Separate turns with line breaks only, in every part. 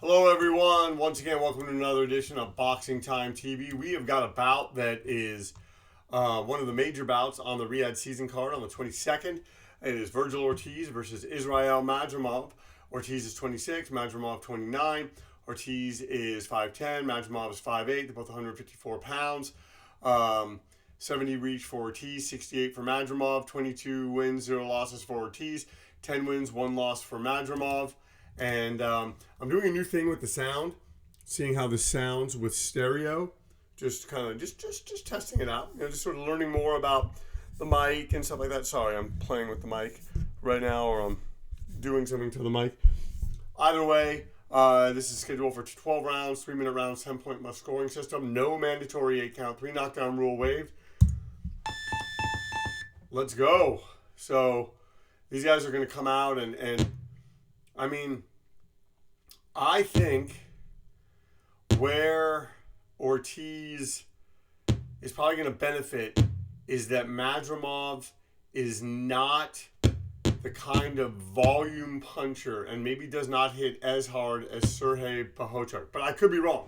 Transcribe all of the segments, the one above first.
Hello, everyone. Once again, welcome to another edition of Boxing Time TV. We have got a bout that is one of the major bouts on the Riyadh season card on the 22nd. It is Vergil Ortiz versus Israil Madrimov. Ortiz is 26, Madrimov 29. Ortiz is 5'10", Madrimov is 5'8". They're both 154 pounds. 70 reach for Ortiz, 68 for Madrimov, 22 wins, 0 losses for Ortiz, 10 wins, 1 loss for Madrimov. And I'm doing a new thing with the sound, seeing how this sounds with stereo. Just kind of just testing it out. Just sort of learning more about the mic and stuff like that. Sorry, I'm playing with the mic right now, or I'm doing something to the mic. Either way, this is scheduled for 12 rounds, 3-minute rounds, 10-point must scoring system. No mandatory 8-count, 3 knockdown rule waived. Let's go. So these guys are going to come out and I mean, I think where Ortiz is probably going to benefit is that Madrimov is not the kind of volume puncher and maybe does not hit as hard as Sergey Bohachuk. But I could be wrong.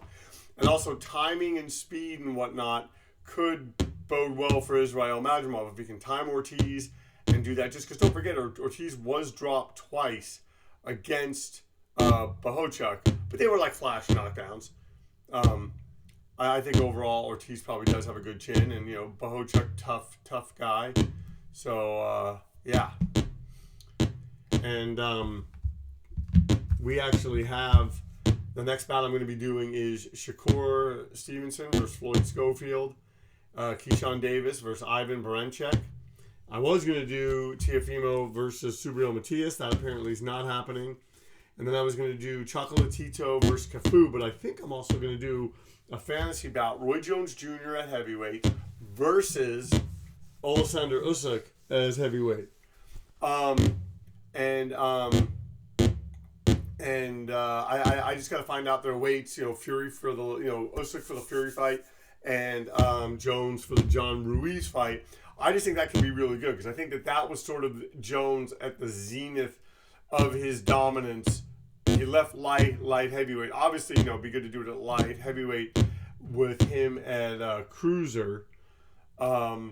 And also timing and speed and whatnot could bode well for Israil Madrimov if he can time Ortiz and do that. Just because don't forget, Ortiz was dropped twice against Bohachuk, but they were like flash knockdowns. I think overall Ortiz probably does have a good chin, and Bohachuk tough guy. So yeah, and we actually have the next battle I'm going to be doing is Shakur Stevenson versus Floyd Schofield, Keyshawn Davis versus Ivan Baranchyk. I was going to do Teofimo versus Subriel Matias. That apparently is not happening. And then I was going to do Chocolatito versus Cafu. But I think I'm also going to do a fantasy bout. Roy Jones Jr. at heavyweight versus Alexander Usyk as heavyweight. I just got to find out their weights. Fury for the Usyk for the Fury fight, and Jones for the John Ruiz fight. I just think that can be really good because I think that was sort of Jones at the zenith of his dominance. He left light heavyweight. Obviously, it'd be good to do it at light heavyweight with him at cruiser, with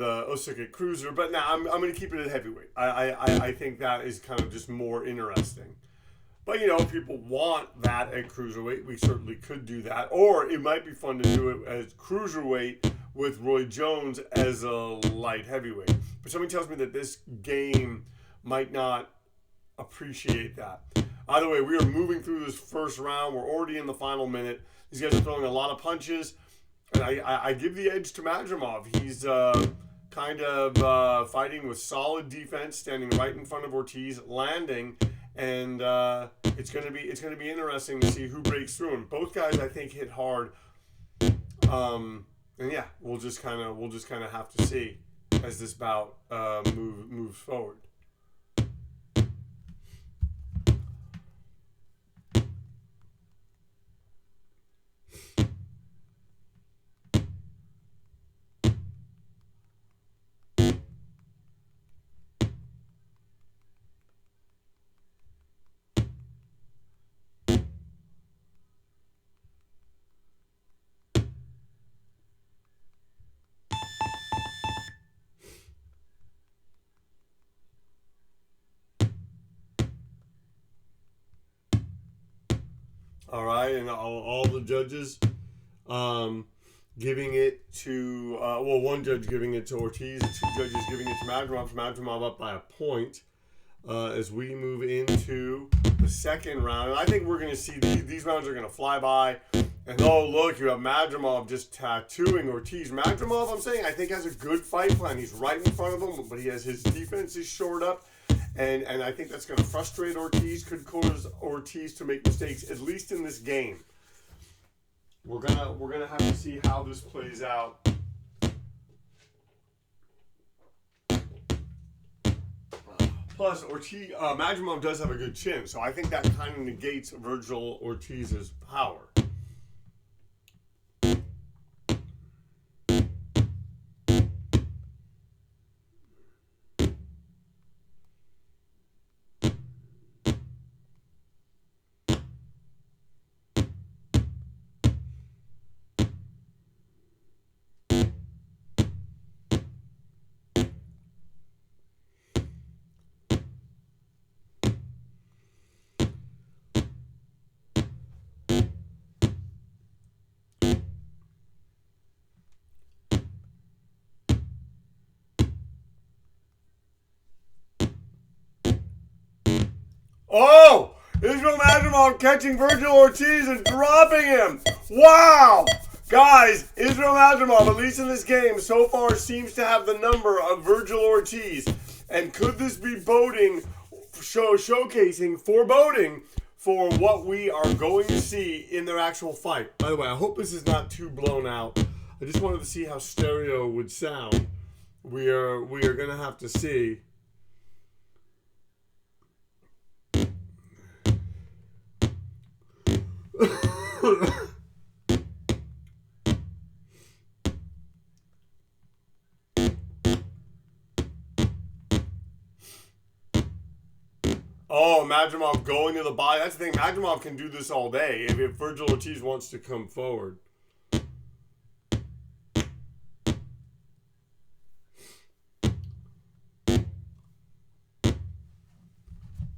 Usyk at cruiser. But now I'm going to keep it at heavyweight. I think that is kind of just more interesting. But, if people want that at cruiserweight, we certainly could do that. Or it might be fun to do it as cruiserweight with Roy Jones as a light heavyweight. But somebody tells me that this game might not appreciate that. Either way, we are moving through this first round. We're already in the final minute. These guys are throwing a lot of punches. And I give the edge to Madrimov. He's kind of fighting with solid defense, standing right in front of Ortiz, landing. And it's gonna be interesting to see who breaks through. And both guys, I think, hit hard. And yeah, we'll just kind of have to see as this bout moves forward. All right, and all the judges giving it to, one judge giving it to Ortiz, 2 judges giving it to Madrimov. Madrimov up by a point as we move into the second round. And I think we're going to see these rounds are going to fly by. And look, you have Madrimov just tattooing Ortiz. Madrimov, I'm saying, I think has a good fight plan. He's right in front of him, but he has his defense is shored up. And I think that's going to frustrate Ortiz, could cause Ortiz to make mistakes, at least in this game. We're gonna have to see how this plays out. Plus, Madrimov does have a good chin, so I think that kind of negates Vergil Ortiz's power. Oh! Israil Madrimov catching Vergil Ortiz and dropping him. Wow! Guys, Israil Madrimov, at least in this game, so far seems to have the number of Vergil Ortiz. And could this be showcasing, foreboding for what we are going to see in their actual fight? By the way, I hope this is not too blown out. I just wanted to see how stereo would sound. We are going to have to see. Oh, Madrimov going to the body. That's the thing. Madrimov can do this all day if Vergil Ortiz wants to come forward.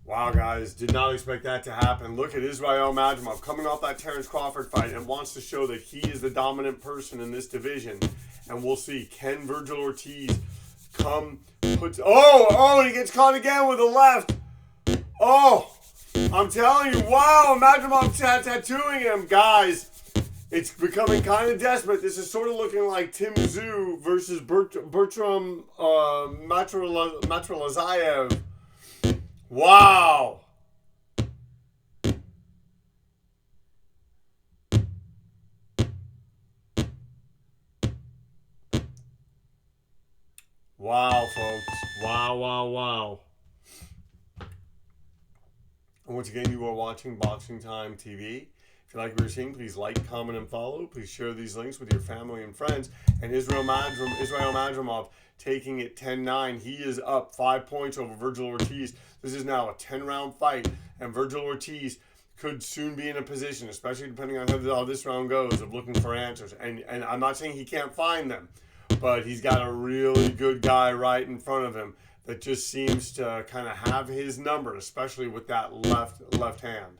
Wow, guys, did not expect that to happen. Look at Israil Madrimov coming off that Terrence Crawford fight and wants to show that he is the dominant person in this division. And we'll see. Can Vergil Ortiz come? And he gets caught again with a left. Oh, I'm telling you, wow, Madrimov tattooing him. Guys, it's becoming kind of desperate. This is sort of looking like Tim Tszyu versus Bertram Matralazayev. Wow. Wow, folks. Wow. And once again, you are watching Boxing Time TV. If you like what you're seeing, please like, comment, and follow. Please share these links with your family and friends. And Israil Madrimov taking it 10-9. He is up 5 points over Vergil Ortiz. This is now a 10-round fight. And Vergil Ortiz could soon be in a position, especially depending on how this round goes, of looking for answers. And I'm not saying he can't find them, but he's got a really good guy right in front of him that just seems to kind of have his number, especially with that left hand.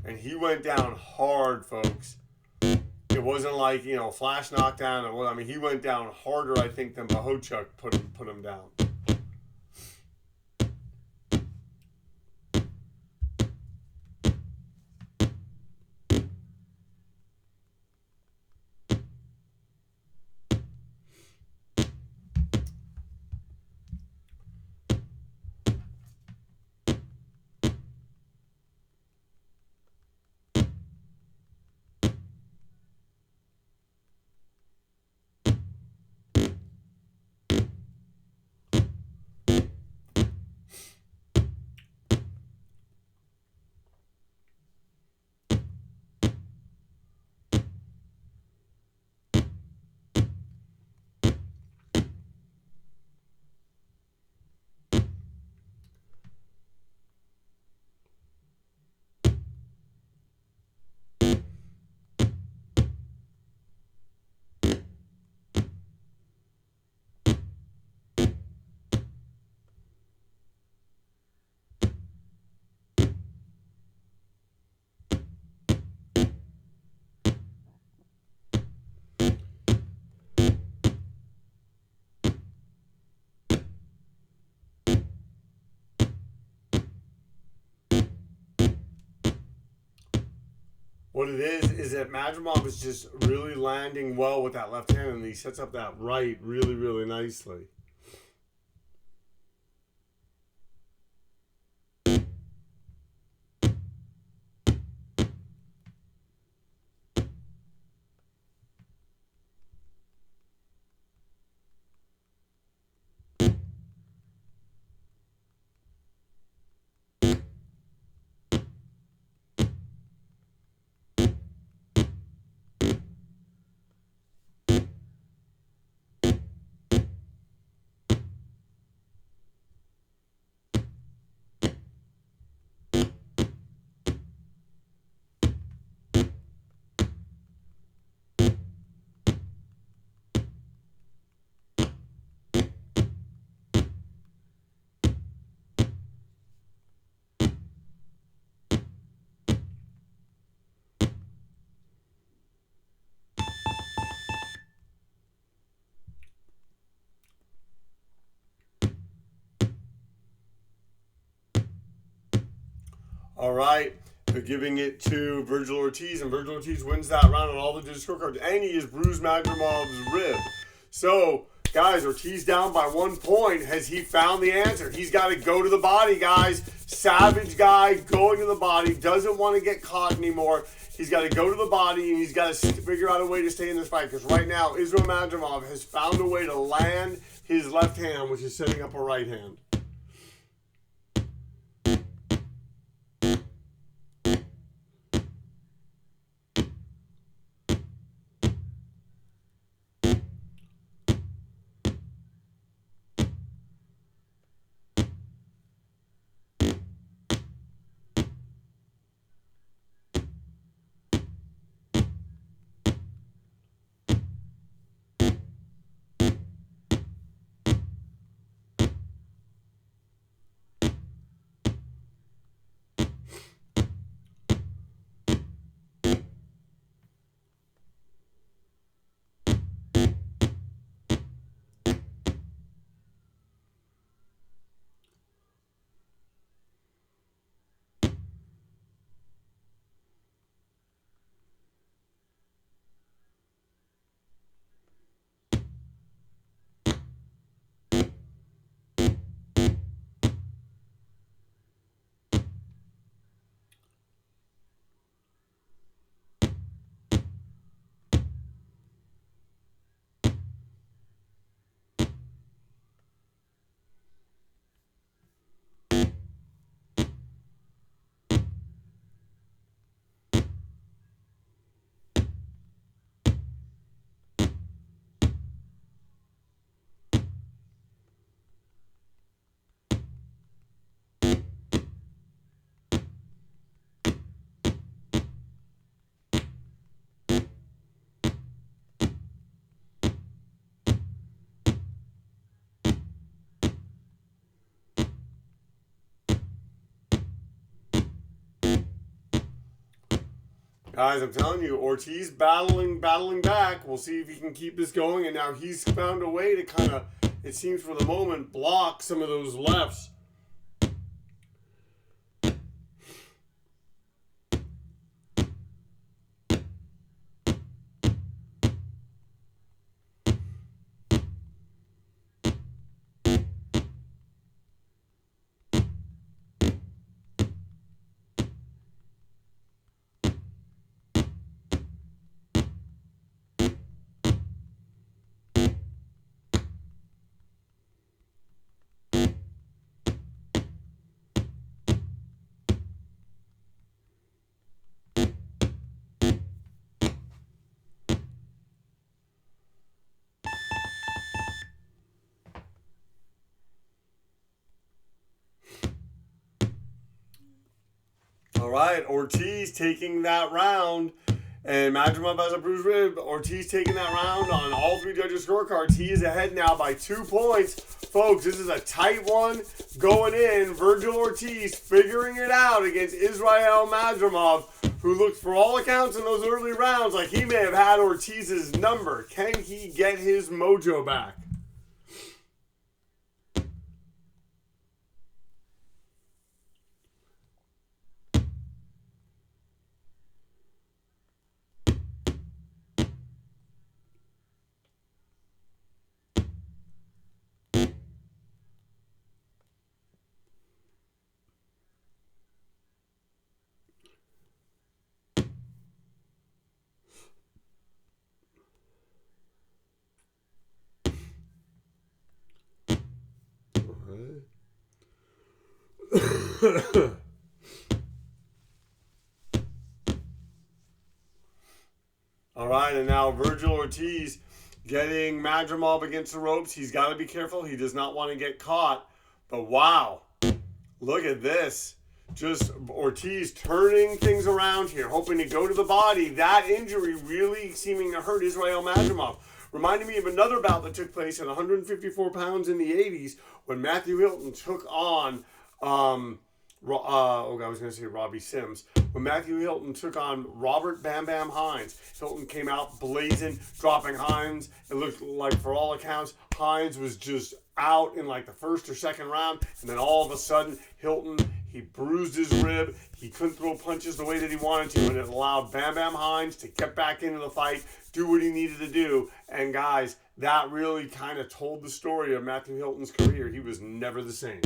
And he went down hard, folks. It wasn't like, flash knockdown. I mean, he went down harder, I think, than Bohachuk put him down. What it is that Madrimov is just really landing well with that left hand, and he sets up that right really, really nicely. All right. They're giving it to Vergil Ortiz, and Vergil Ortiz wins that round on all the digit scorecards, and he is Uzbekistan Madrimov's rib. So, guys, Ortiz down by 1 point. Has he found the answer? He's got to go to the body, guys. Savage guy going to the body. Doesn't want to get caught anymore. He's got to go to the body, and he's got to figure out a way to stay in this fight. Because right now, Israil Madrimov has found a way to land his left hand, which is setting up a right hand. Guys, I'm telling you, Ortiz battling back. We'll see if he can keep this going. And now he's found a way to kind of, it seems for the moment, block some of those lefts. All right, Ortiz taking that round, and Madrimov has a bruised rib. Ortiz taking that round on all three judges' scorecards. He is ahead now by 2 points. Folks, this is a tight one going in. Vergil Ortiz figuring it out against Israil Madrimov, who looked for all accounts in those early rounds like he may have had Ortiz's number. Can he get his mojo back? All right, and now Vergil Ortiz getting Madrimov against the ropes. He's got to be careful. He does not want to get caught. But wow, look at this. Just Ortiz turning things around here, hoping to go to the body. That injury really seeming to hurt Israil Madrimov. Reminded me of another bout that took place at 154 pounds in the 80s when Matthew Hilton took on I was going to say Robbie Sims. When Matthew Hilton took on Robert Bam Bam Hines, Hilton came out blazing, dropping Hines. It looked like, for all accounts, Hines was just out in like the first or second round. And then all of a sudden, Hilton, He bruised his rib. He couldn't throw punches the way that he wanted to, and it allowed Bam Bam Hines to get back into the fight, do what he needed to do. And guys, that really kind of told the story of Matthew Hilton's career. He was never the same.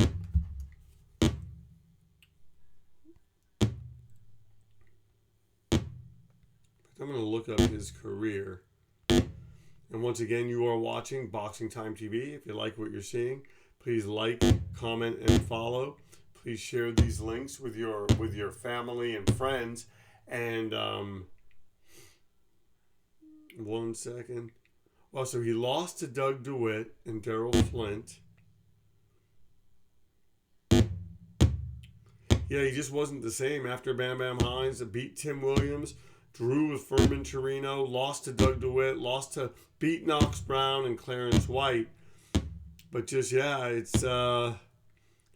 I'm going to look up his career. And once again, you are watching Boxing Time TV. If you like what you're seeing, please like, comment, and follow. Please share these links with your family and friends. And 1 second. Also, he lost to Doug DeWitt and Daryl Flint. Yeah, he just wasn't the same after Bam Bam Hines. Beat Tim Williams, drew with Furman Torino, lost to Doug DeWitt, beat Knox Brown and Clarence White. But just, yeah, it's tough.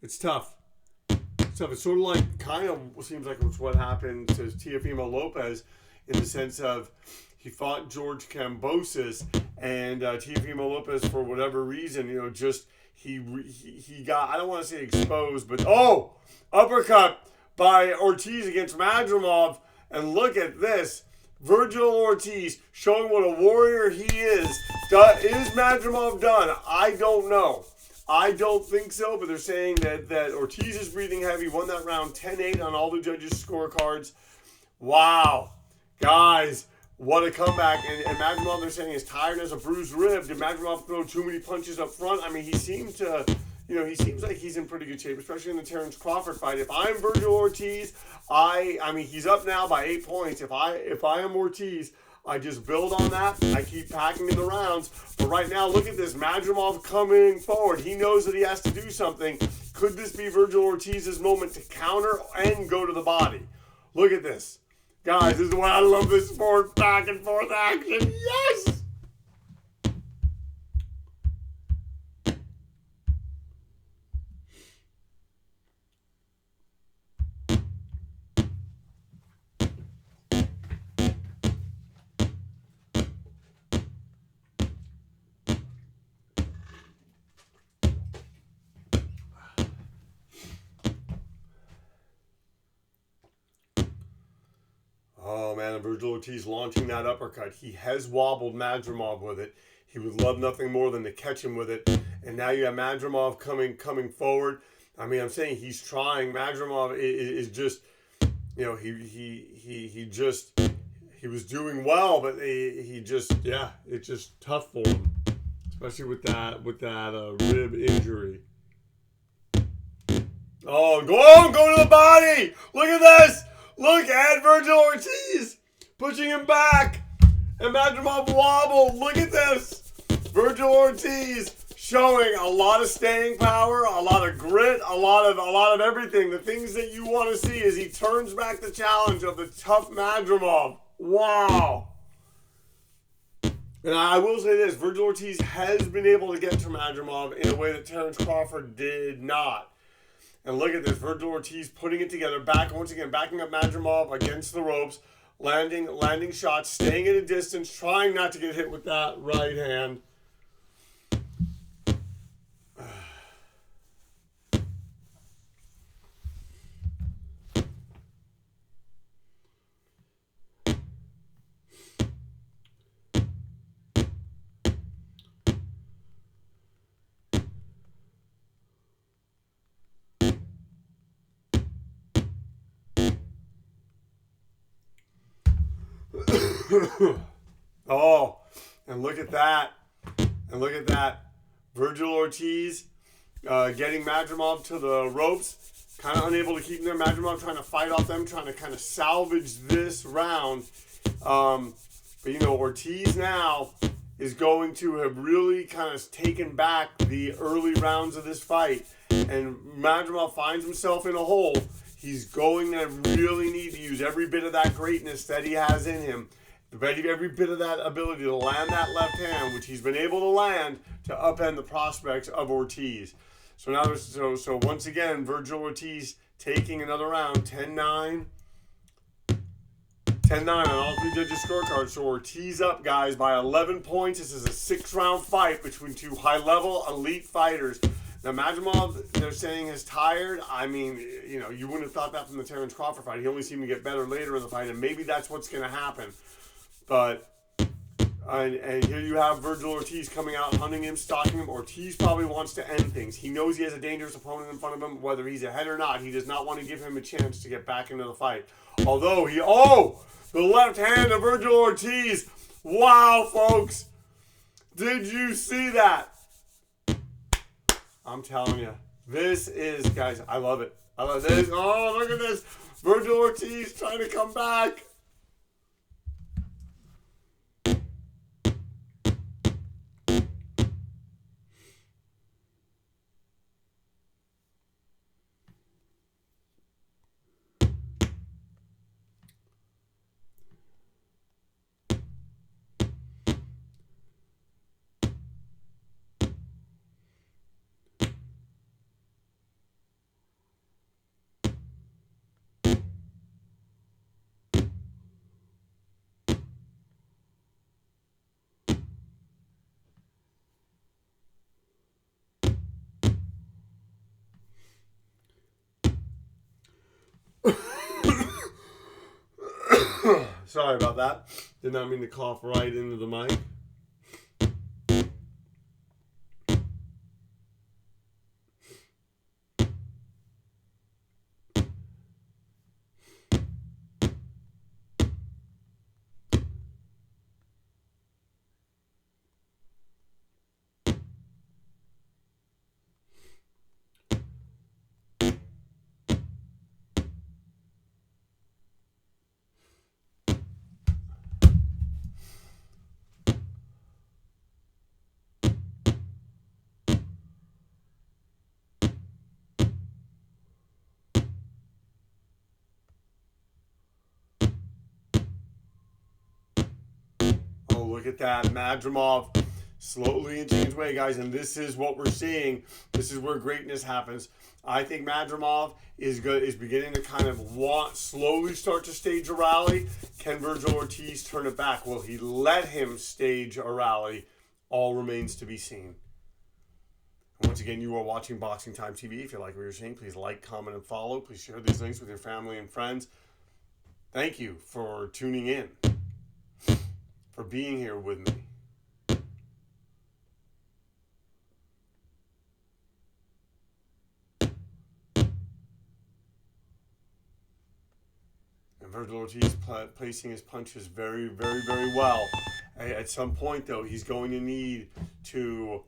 It's tough. It's sort of like, kind of seems like it's what happened to Teofimo Lopez in the sense of he fought George Kambosos, and Teofimo Lopez, for whatever reason, just he got, I don't want to say exposed, but uppercut by Ortiz against Madrimov. And look at this. Vergil Ortiz showing what a warrior he is. Is Madrimov done? I don't know. I don't think so, but they're saying that Ortiz is breathing heavy. Won that round 10-8 on all the judges' scorecards. Wow. Guys, what a comeback. And Madrimov, they're saying, is tired as a bruised rib. Did Madrimov throw too many punches up front? I mean, he seems like he's in pretty good shape, especially in the Terrence Crawford fight. If I'm Vergil Ortiz, I mean, he's up now by 8 points. If I am Ortiz, I just build on that. I keep packing in the rounds. But right now, look at this. Madrimov coming forward. He knows that he has to do something. Could this be Vergil Ortiz's moment to counter and go to the body? Look at this. Guys, this is why I love this sport. Back and forth action. Yes! Oh, man, Vergil Ortiz launching that uppercut. He has wobbled Madrimov with it. He would love nothing more than to catch him with it. And now you have Madrimov coming forward. I mean, I'm saying he's trying. Madrimov is just, he was doing well, but it's just tough for him, especially with that rib injury. Oh, go to the body! Look at this! Look at Vergil Ortiz pushing him back, and Madrimov wobbled. Look at this. Vergil Ortiz showing a lot of staying power, a lot of grit, a lot of everything. The things that you want to see as he turns back the challenge of the tough Madrimov. Wow. And I will say this, Vergil Ortiz has been able to get to Madrimov in a way that Terrence Crawford did not. And look at this, Vergil Ortiz putting it together, once again, backing up Madrimov against the ropes, landing shots, staying at a distance, trying not to get hit with that right hand. Oh, and look at that. And look at that. Vergil Ortiz getting Madrimov to the ropes. Kind of unable to keep him there. Madrimov trying to fight off them, trying to kind of salvage this round. But, Ortiz now is going to have really kind of taken back the early rounds of this fight. And Madrimov finds himself in a hole. He's going to really need to use every bit of that greatness that he has in him. Every bit of that ability to land that left hand, which he's been able to land, to upend the prospects of Ortiz. So now, so once again, Vergil Ortiz taking another round, 10-9. 10-9 on all three judges' scorecards. So Ortiz up, guys, by 11 points. This is a 6-round fight between two high-level elite fighters. Now, Madrimov, they're saying, is tired. I mean, you know, you wouldn't have thought that from the Terence Crawford fight. He only seemed to get better later in the fight, and maybe that's what's going to happen. But, and here you have Vergil Ortiz coming out, hunting him, stalking him. Ortiz probably wants to end things. He knows he has a dangerous opponent in front of him, whether he's ahead or not. He does not want to give him a chance to get back into the fight. Although the left hand of Vergil Ortiz. Wow, folks. Did you see that? I'm telling you, this is, guys, I love it. I love this. Oh, look at this. Vergil Ortiz trying to come back. Sorry about that. Did not mean to cough right into the mic. Look at that. Madrimov slowly inching his way, guys. And this is what we're seeing. This is where greatness happens. I think Madrimov is beginning to kind of slowly start to stage a rally. Can Vergil Ortiz turn it back? Will he let him stage a rally? All remains to be seen. And once again, you are watching Boxing Time TV. If you like what you're seeing, please like, comment, and follow. Please share these links with your family and friends. Thank you for tuning in, for being here with me. And Vergil Ortiz placing his punches very, very, very well. At some point, though, he's going to need to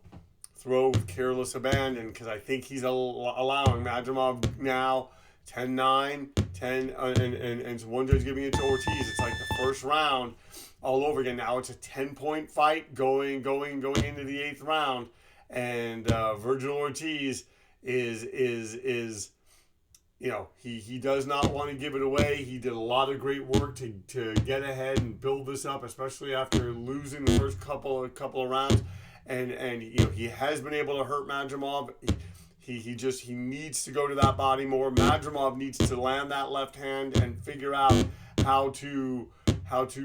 throw with careless abandon, because I think he's allowing Madrimov now 10-9, 10, and so one judge giving it to Ortiz. It's like the first round all over again. Now it's a 10-point fight going into the 8th round, and Vergil Ortiz is you know, he does not want to give it away. He did a lot of great work to get ahead and build this up, especially after losing the first couple of rounds, and you know, he has been able to hurt Madrimov. He needs to go to that body more. Madrimov needs to land that left hand and figure out how to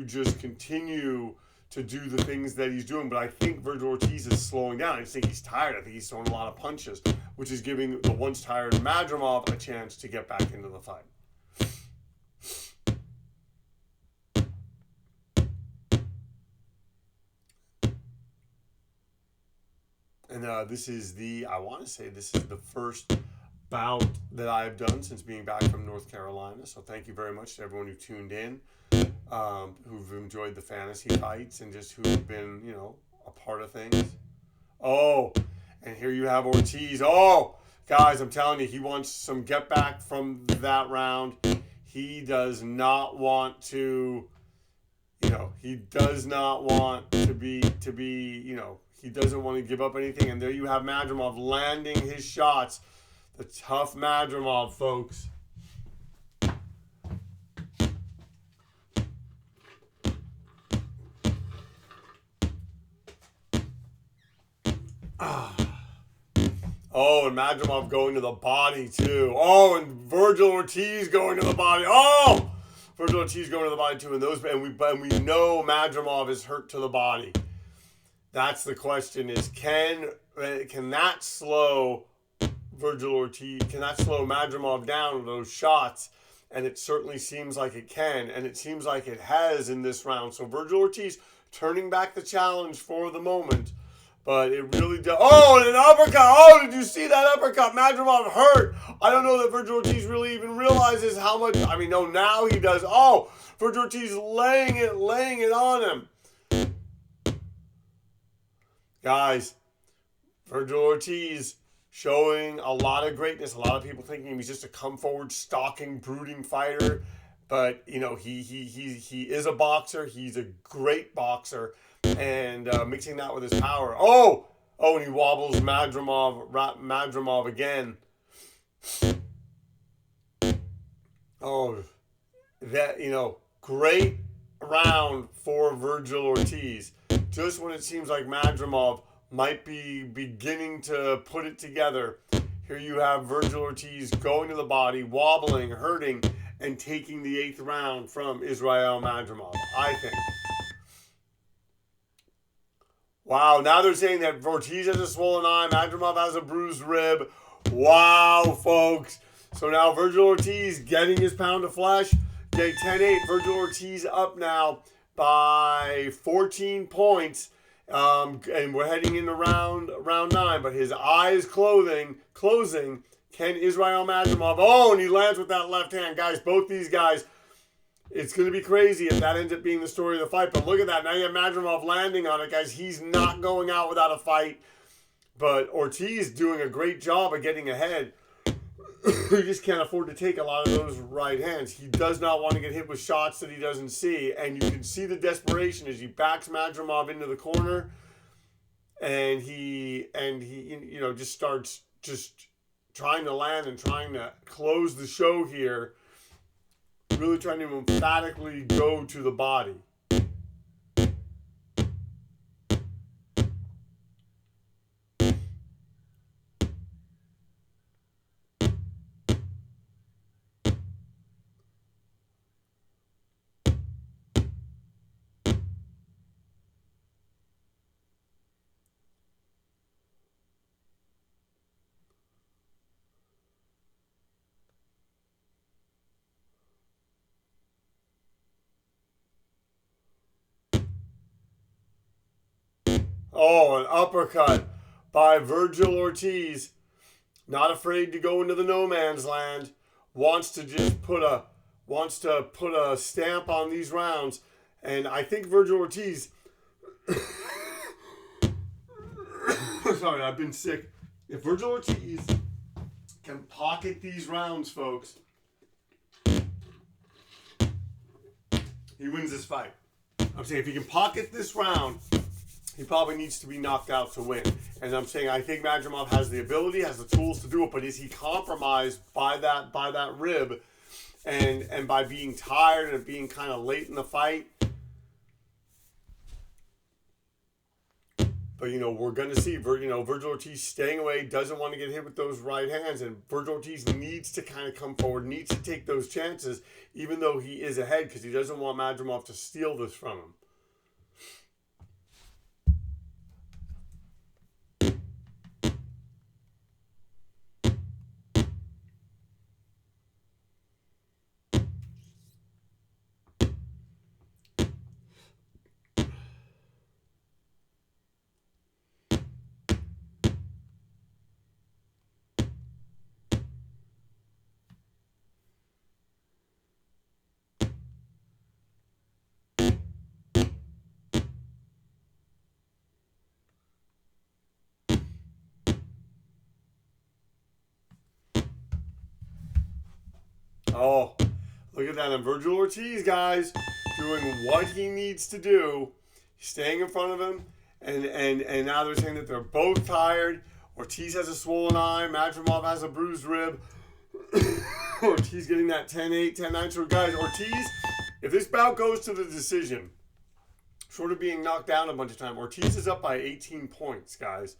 just continue to do the things that he's doing. But I think Vergil Ortiz is slowing down. I just think he's tired. I think he's throwing a lot of punches, which is giving the once tired Madrimov a chance to get back into the fight. And I want to say this is the first bout that I've done since being back from North Carolina. So thank you very much to everyone who tuned in, who've enjoyed the fantasy fights, and just who've been, you know, a part of things. Oh, and here you have Ortiz. Oh, guys, I'm telling you, he wants some get back from that round. He does not want to, you know, he does not want to be, you know, he doesn't want to give up anything. And there you have Madrimov landing his shots. The tough Madrimov, folks. Oh, and Madrimov going to the body, too. Oh, and Vergil Ortiz going to the body. Oh! Vergil Ortiz going to the body, too. And we know Madrimov is hurt to the body. That's the question, is can that slow Vergil Ortiz, can that slow Madrimov down with those shots? And it certainly seems like it can, and it seems like it has in this round. So Vergil Ortiz turning back the challenge for the moment, but it really does. Oh, and an uppercut! Oh, did you see that uppercut? Madrimov hurt. I don't know that Vergil Ortiz really even realizes how much. I mean, no, now he does. Oh, Vergil Ortiz laying it on him. Guys, Vergil Ortiz showing a lot of greatness. A lot of people thinking he's just a come forward, stalking, brooding fighter. But, you know, he is a boxer. He's a great boxer. And mixing that with his power. Oh, and he wobbles Madrimov again. Oh, that, you know, great round for Vergil Ortiz. Just when it seems like Madrimov might be beginning to put it together, here you have Vergil Ortiz going to the body, wobbling, hurting, and taking the 8th round from Israil Madrimov, I think. Wow, now they're saying that Ortiz has a swollen eye, Madrimov has a bruised rib. Wow, folks. So now Vergil Ortiz getting his pound of flesh. Okay, 10-8. Vergil Ortiz up now by 14 points. And we're heading into round 9. But his eye is closing. Can Israil Madrimov? Oh, and he lands with that left hand. Guys, both these guys, it's going to be crazy if that ends up being the story of the fight. But look at that. Now you have Madrimov landing on it, guys. He's not going out without a fight. But Ortiz doing a great job of getting ahead. He just can't afford to take a lot of those right hands. He does not want to get hit with shots that he doesn't see. And you can see the desperation as he backs Madrimov into the corner. And he you know, just starts just trying to land and trying to close the show here. Really trying to emphatically go to the body. Oh, an uppercut by Vergil Ortiz. Not afraid to go into the no man's land. Wants to put a stamp on these rounds. And I think Vergil Ortiz sorry, I've been sick. If Vergil Ortiz can pocket these rounds, folks, he wins this fight. I'm saying if he can pocket this round, he probably needs to be knocked out to win. And I'm saying I think Madrimov has the ability, has the tools to do it, but is he compromised by that rib and by being tired and being kind of late in the fight? But, you know, we're going to see, Vergil Ortiz staying away, doesn't want to get hit with those right hands. And Vergil Ortiz needs to kind of come forward, needs to take those chances, even though he is ahead, because he doesn't want Madrimov to steal this from him. Oh, look at that. And Vergil Ortiz, guys, doing what he needs to do. He's staying in front of him. And now they're saying that they're both tired. Ortiz has a swollen eye. Madrimov has a bruised rib. Ortiz getting that 10-8, 10-9. So, guys, Ortiz, if this bout goes to the decision, short of being knocked down a bunch of times, Ortiz is up by 18 points, guys.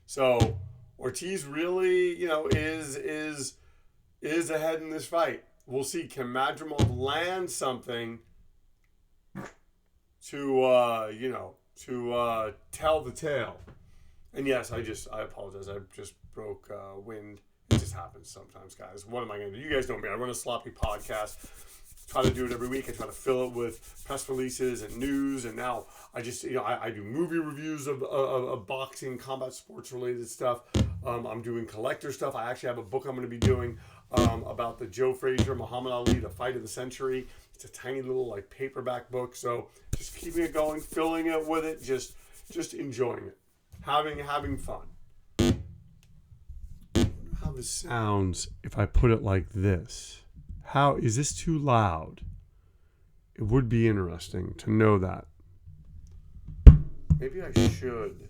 So, Ortiz really, is ahead in this fight. We'll see. Can Madrimov land something to tell the tale? And yes, I apologize. I just broke wind just happens sometimes, guys. What am I going to do? You guys know me. I run a sloppy podcast. Try to do it every week. I try to fill it with press releases and news. And now I just, I do movie reviews of boxing, combat sports related stuff. I'm doing collector stuff. I actually have a book I'm going to be doing about the Joe Frazier, Muhammad Ali, the fight of the century. It's a tiny little like paperback book. So just keeping it going, filling it with it, just enjoying it, having fun. How this sounds if I put it like this. How is this too loud? It would be interesting to know that. Maybe I should.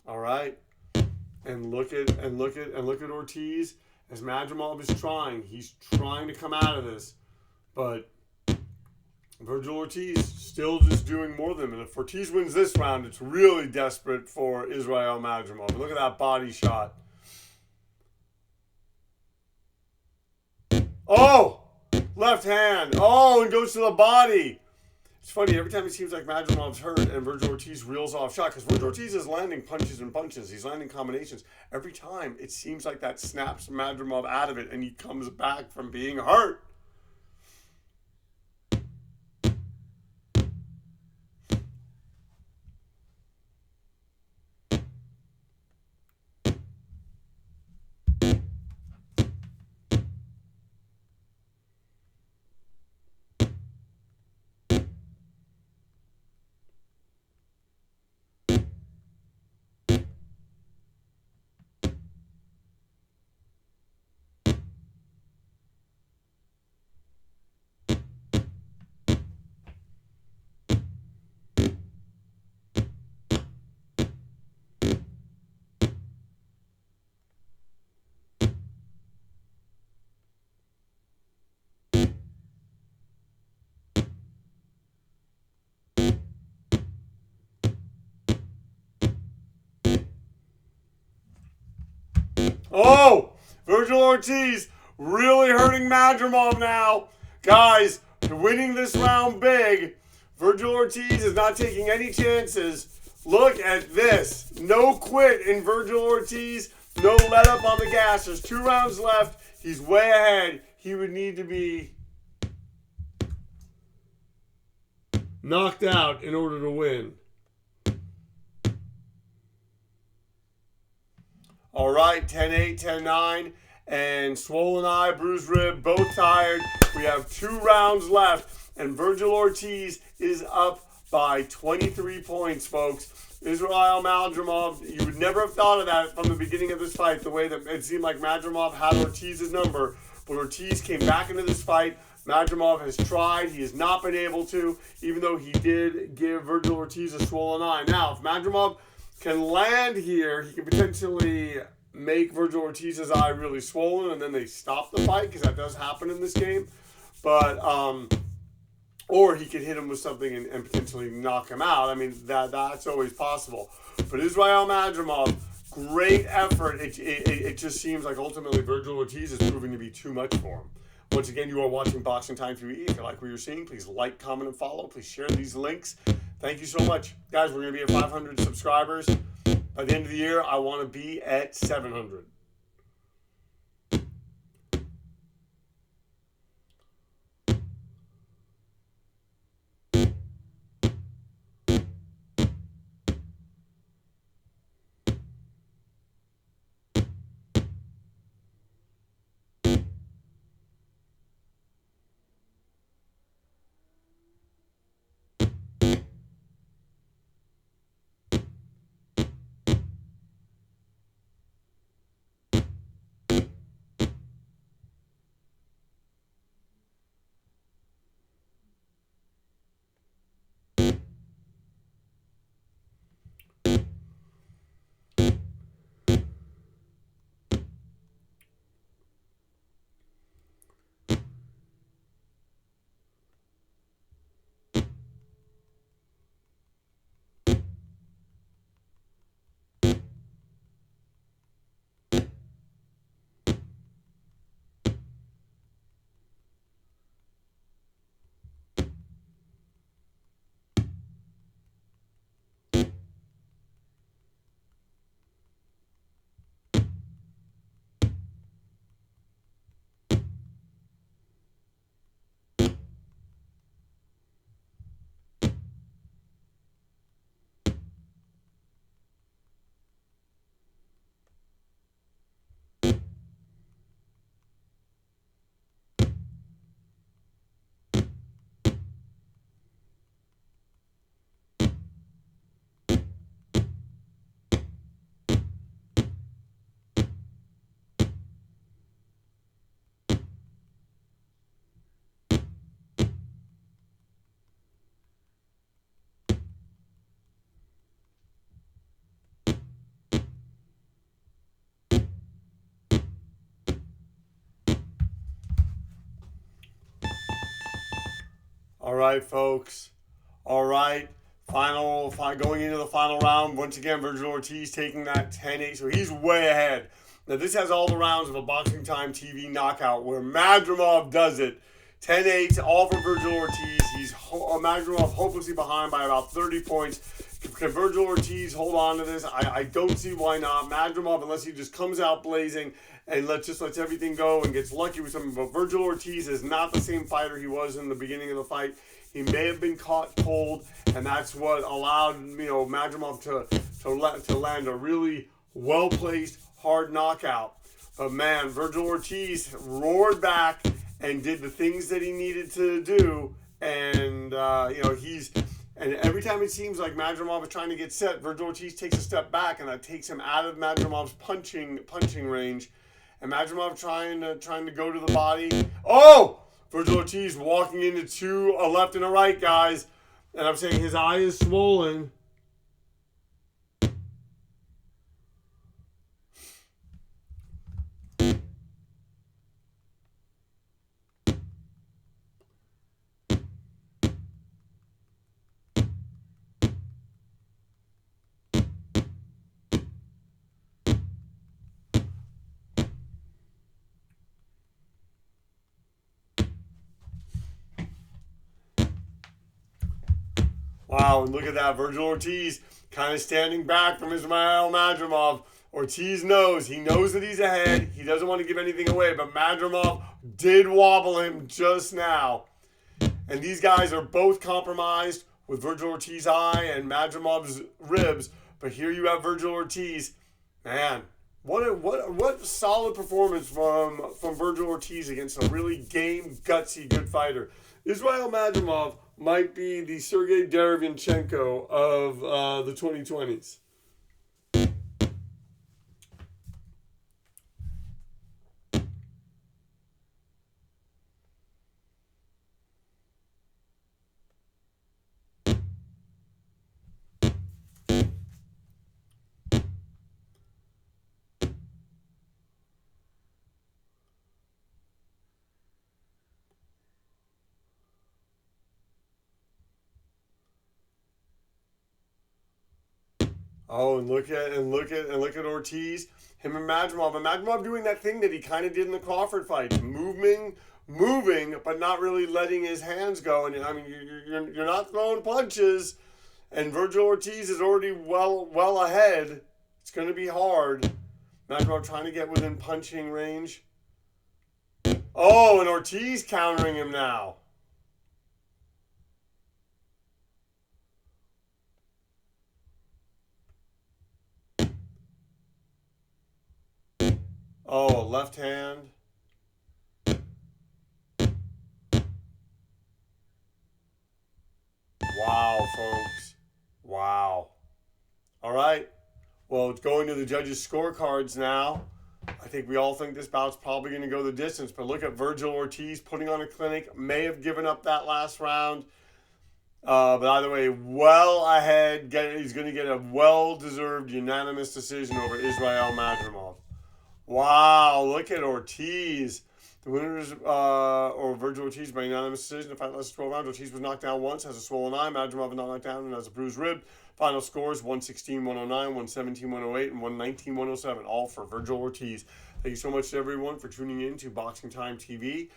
All right. And look at Ortiz as Madrimov is trying. He's trying to come out of this. But Vergil Ortiz still just doing more than him. And if Ortiz wins this round, it's really desperate for Israil Madrimov. And look at that body shot. Oh! Left hand. Oh, and goes to the body. It's funny, every time it seems like Madrimov's hurt and Vergil Ortiz reels off shot, because Vergil Ortiz is landing punches and punches. He's landing combinations. Every time, it seems like that snaps Madrimov out of it, and he comes back from being hurt. Oh, Vergil Ortiz really hurting Madrimov now. Guys, winning this round big. Vergil Ortiz is not taking any chances. Look at this. No quit in Vergil Ortiz. No let up on the gas. There's 2 rounds left. He's way ahead. He would need to be knocked out in order to win. All right, 10-8, 10-9, and swollen eye, bruised rib, both tired. We have 2 rounds left, and Vergil Ortiz is up by 23 points, folks. Israil Madrimov, you would never have thought of that from the beginning of this fight, the way that it seemed like Madrimov had Ortiz's number, but Ortiz came back into this fight. Madrimov has tried. He has not been able to, even though he did give Vergil Ortiz a swollen eye. Now, if Madrimov can land here, he can potentially make Vergil Ortiz's eye really swollen, and then they stop the fight, because that does happen in this game. But or he could hit him with something and potentially knock him out. I mean, that's always possible. But Israil Madrimov, great effort. It just seems like ultimately Vergil Ortiz is proving to be too much for him. Once again, you are watching Boxing Time TV. If you like what you're seeing, please like, comment, and follow. Please share these links. Thank you so much. Guys, we're going to be at 500 subscribers. By the end of the year, I want to be at 700. All right, folks. All right. Going into the final round. Once again, Vergil Ortiz taking that 10-8. So he's way ahead. Now, this has all the rounds of a Boxing Time TV knockout where Madrimov does it. 10-8, all for Vergil Ortiz. Madrimov hopelessly behind by about 30 points. Can Vergil Ortiz hold on to this? I don't see why not. Madrimov, unless he just comes out blazing and lets everything go and gets lucky with something. But Vergil Ortiz is not the same fighter he was in the beginning of the fight. He may have been caught cold, and that's what allowed Madrimov to land a really well-placed, hard knockout. But man, Vergil Ortiz roared back and did the things that he needed to do, and and every time it seems like Madrimov is trying to get set, Vergil Ortiz takes a step back, and that takes him out of Madrimov's punching range. And Madrimov trying to go to the body. Oh! Vergil Ortiz walking into a left and a right, guys. And I'm saying his eye is swollen. Wow, and look at that. Vergil Ortiz kind of standing back from Israil Madrimov. Ortiz knows. He knows that he's ahead. He doesn't want to give anything away, but Madrimov did wobble him just now. And these guys are both compromised with Vergil Ortiz's eye and Madrimov's ribs. But here you have Vergil Ortiz. Man, what solid performance from Vergil Ortiz against a really game, gutsy, good fighter. Israil Madrimov might be the Sergei Derevyanchenko of the 2020s. Oh, and look at Ortiz, him and Madrimov. And Madrimov doing that thing that he kind of did in the Crawford fight, moving, but not really letting his hands go. And I mean, you're not throwing punches, and Vergil Ortiz is already well ahead. It's going to be hard. Madrimov trying to get within punching range. Oh, and Ortiz countering him now. Oh, a left hand. Wow, folks. Wow. All right. Well, it's going to the judges' scorecards now. I think we all think this bout's probably going to go the distance, but look at Vergil Ortiz putting on a clinic. May have given up that last round. But either way, well ahead. He's going to get a well-deserved unanimous decision over Israil Madrimov. Wow, look at Ortiz. The winners, or Vergil Ortiz by unanimous decision. The fight lasted 12 rounds. Ortiz was knocked down once, has a swollen eye. Madrimov was not knocked down and has a bruised rib. Final scores 116-109, 117-108, and 119-107. All for Vergil Ortiz. Thank you so much to everyone for tuning in to Boxing Time TV.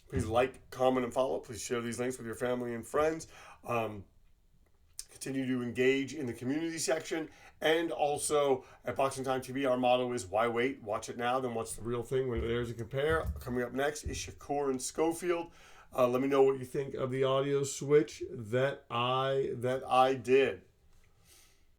Please like, comment, and follow. Please share these links with your family and friends. Continue to engage in the community section. And also at Boxing Time TV, our motto is why wait? Watch it now, then what's the real thing? When there's a compare. Coming up next is Shakur and Schofield. Let me know what you think of the audio switch that I did.